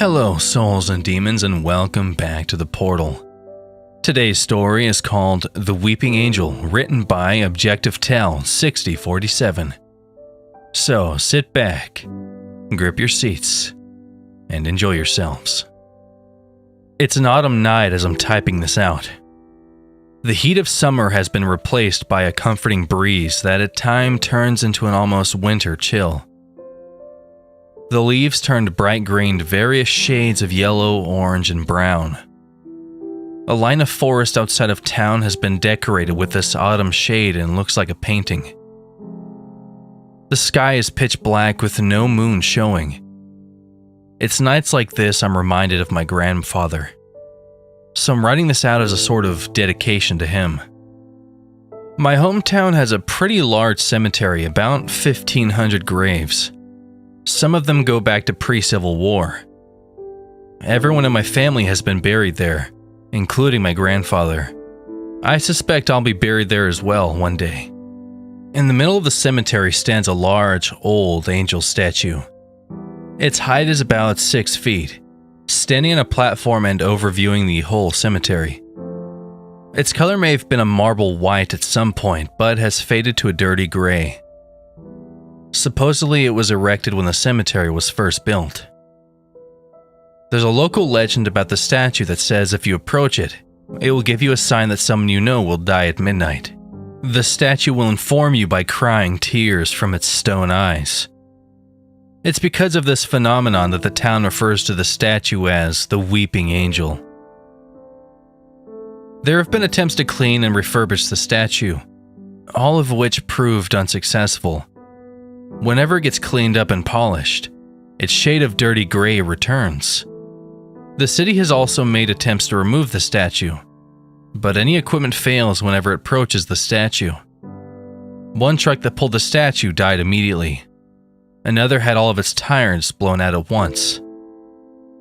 Hello, souls and demons, and welcome back to the portal. Today's story is called The Weeping Angel, written by Objective Tell 6047. So sit back, grip your seats, and enjoy yourselves. It's an autumn night as I'm typing this out. The heat of summer has been replaced by a comforting breeze that at times turns into an almost winter chill. The leaves turned bright green to various shades of yellow, orange, and brown. A line of forest outside of town has been decorated with this autumn shade and looks like a painting. The sky is pitch black with no moon showing. It's nights like this I'm reminded of my grandfather. So I'm writing this out as a sort of dedication to him. My hometown has a pretty large cemetery, about 1,500 graves. Some of them go back to pre-Civil War. Everyone in my family has been buried there, including my grandfather. I suspect I'll be buried there as well one day. In the middle of the cemetery stands a large, old angel statue. Its height is about 6 feet, standing on a platform and overviewing the whole cemetery. Its color may have been a marble white at some point, but has faded to a dirty gray. Supposedly it was erected when the cemetery was first built. There's a local legend about the statue that says if you approach it, it will give you a sign that someone you know will die at midnight. The statue will inform you by crying tears from its stone eyes. It's because of this phenomenon that the town refers to the statue as the Weeping Angel. There have been attempts to clean and refurbish the statue, all of which proved unsuccessful. Whenever it gets cleaned up and polished, its shade of dirty gray returns. The city has also made attempts to remove the statue, but any equipment fails whenever it approaches the statue. One truck that pulled the statue died immediately. Another had all of its tires blown out at once.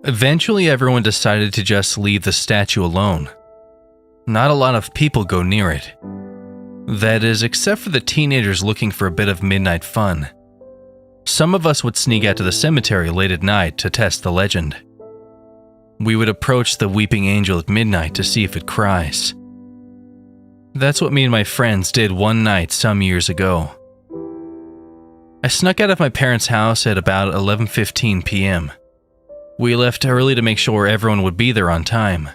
Eventually, everyone decided to just leave the statue alone. Not a lot of people go near it. That is, except for the teenagers looking for a bit of midnight fun. Some of us would sneak out to the cemetery late at night to test the legend. We would approach the Weeping Angel at midnight to see if it cries. That's what me and my friends did one night some years ago. I snuck out of my parents' house at about 11:15 p.m. We left early to make sure everyone would be there on time.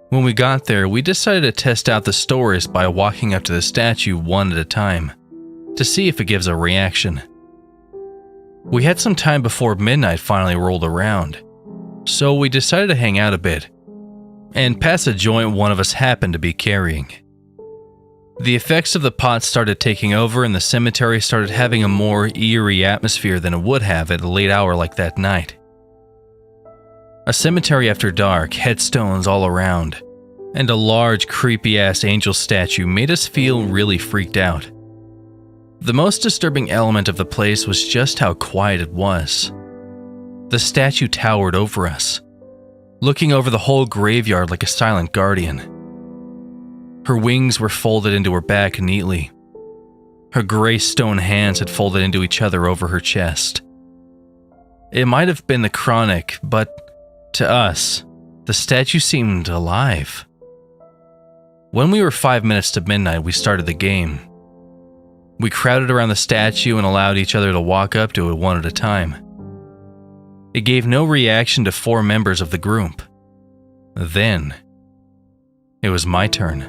When we got there, we decided to test out the stories by walking up to the statue one at a time, to see if it gives a reaction. We had some time before midnight finally rolled around, so we decided to hang out a bit, and pass a joint one of us happened to be carrying. The effects of the pot started taking over and the cemetery started having a more eerie atmosphere than it would have at a late hour like that night. A cemetery after dark, headstones all around, and a large creepy-ass angel statue made us feel really freaked out. The most disturbing element of the place was just how quiet it was. The statue towered over us, looking over the whole graveyard like a silent guardian. Her wings were folded into her back neatly. Her gray stone hands had folded into each other over her chest. It might have been the chronic, but to us, the statue seemed alive. When we were 5 minutes to midnight, we started the game. We crowded around the statue and allowed each other to walk up to it one at a time. It gave no reaction to 4 members of the group. Then, it was my turn.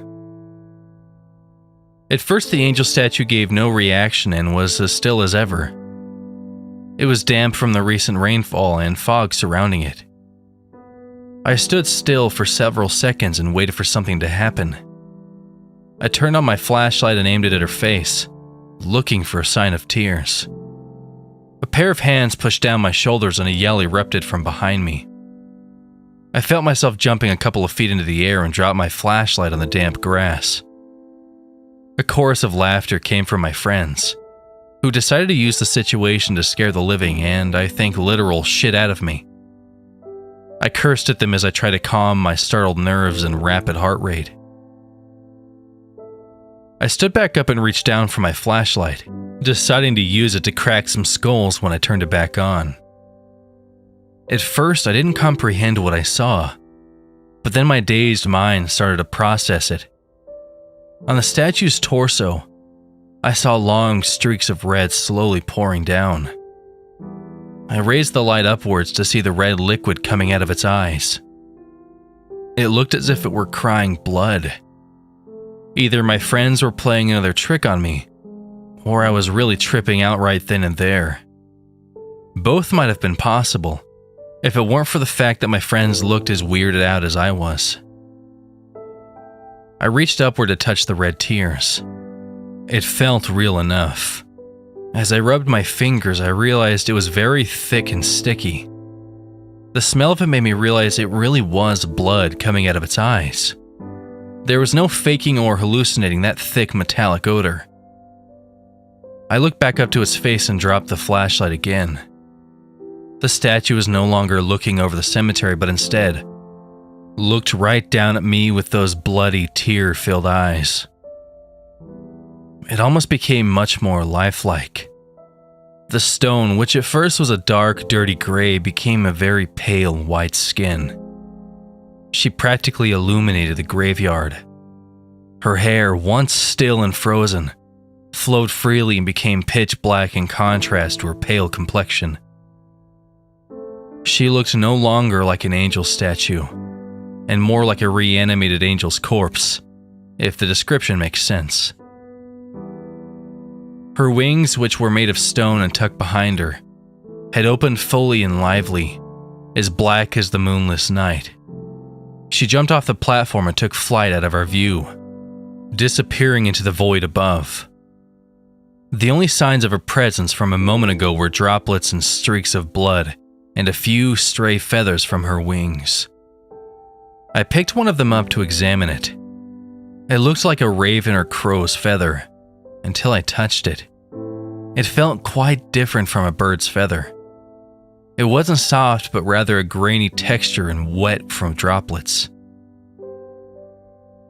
At first, the angel statue gave no reaction and was as still as ever. It was damp from the recent rainfall and fog surrounding it. I stood still for several seconds and waited for something to happen. I turned on my flashlight and aimed it at her face, looking for a sign of tears. A pair of hands pushed down my shoulders and a yell erupted from behind me. I felt myself jumping a couple of feet into the air and dropped my flashlight on the damp grass. A chorus of laughter came from my friends, who decided to use the situation to scare the living and, I think, literal shit out of me. I cursed at them as I tried to calm my startled nerves and rapid heart rate. I stood back up and reached down for my flashlight, deciding to use it to crack some skulls when I turned it back on. At first, I didn't comprehend what I saw, but then my dazed mind started to process it. On the statue's torso, I saw long streaks of red slowly pouring down. I raised the light upwards to see the red liquid coming out of its eyes. It looked as if it were crying blood. Either my friends were playing another trick on me, or I was really tripping out right then and there. Both might have been possible, if it weren't for the fact that my friends looked as weirded out as I was. I reached upward to touch the red tears. It felt real enough. As I rubbed my fingers, I realized it was very thick and sticky. The smell of it made me realize it really was blood coming out of its eyes. There was no faking or hallucinating that thick metallic odor. I looked back up to its face and dropped the flashlight again. The statue was no longer looking over the cemetery, but instead looked right down at me with those bloody, tear-filled eyes. It almost became much more lifelike. The stone, which at first was a dark, dirty gray, became a very pale white skin. She practically illuminated the graveyard. Her hair, once still and frozen, flowed freely and became pitch black in contrast to her pale complexion. She looked no longer like an angel statue, and more like a reanimated angel's corpse, if the description makes sense. Her wings, which were made of stone and tucked behind her, had opened fully and lively, as black as the moonless night. She jumped off the platform and took flight out of our view, disappearing into the void above. The only signs of her presence from a moment ago were droplets and streaks of blood, and a few stray feathers from her wings. I picked one of them up to examine it. It looked like a raven or crow's feather, until I touched it. It felt quite different from a bird's feather. It wasn't soft, but rather a grainy texture and wet from droplets.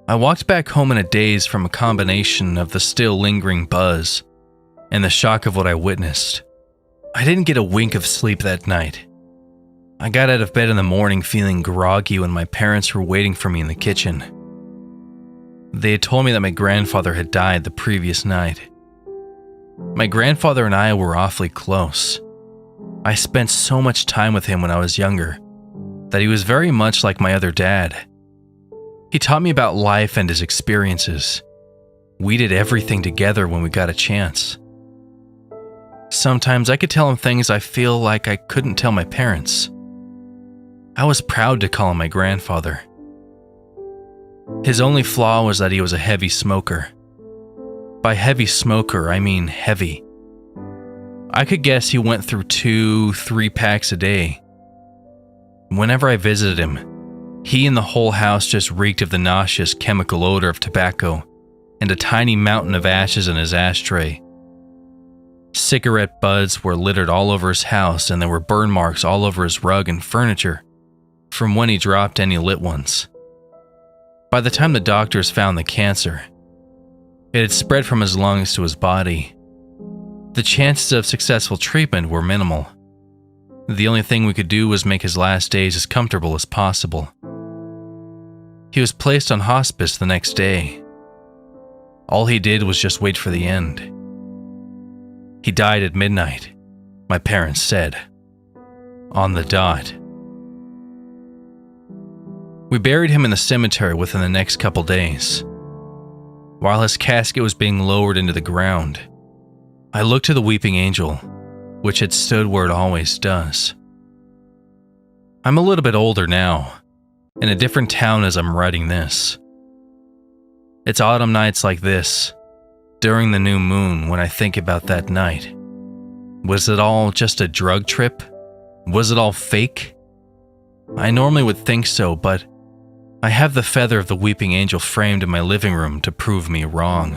I walked back home in a daze from a combination of the still lingering buzz and the shock of what I witnessed. I didn't get a wink of sleep that night. I got out of bed in the morning feeling groggy when my parents were waiting for me in the kitchen. They had told me that my grandfather had died the previous night. My grandfather and I were awfully close. I spent so much time with him when I was younger that he was very much like my other dad. He taught me about life and his experiences. We did everything together when we got a chance. Sometimes I could tell him things I feel like I couldn't tell my parents. I was proud to call him my grandfather. His only flaw was that he was a heavy smoker. By heavy smoker, I mean heavy. I could guess he went through 2-3 packs a day. Whenever I visited him, he and the whole house just reeked of the nauseous chemical odor of tobacco and a tiny mountain of ashes in his ashtray. Cigarette butts were littered all over his house, and there were burn marks all over his rug and furniture from when he dropped any lit ones. By the time the doctors found the cancer, it had spread from his lungs to his body. The chances of successful treatment were minimal. The only thing we could do was make his last days as comfortable as possible. He was placed on hospice the next day. All he did was just wait for the end. He died at midnight, my parents said. On the dot. We buried him in the cemetery within the next couple days. While his casket was being lowered into the ground, I looked to the weeping angel, which had stood where it always does. I'm a little bit older now, in a different town as I'm writing this. It's autumn nights like this, during the new moon, when I think about that night. Was it all just a drug trip? Was it all fake? I normally would think so, but I have the feather of the weeping angel framed in my living room to prove me wrong.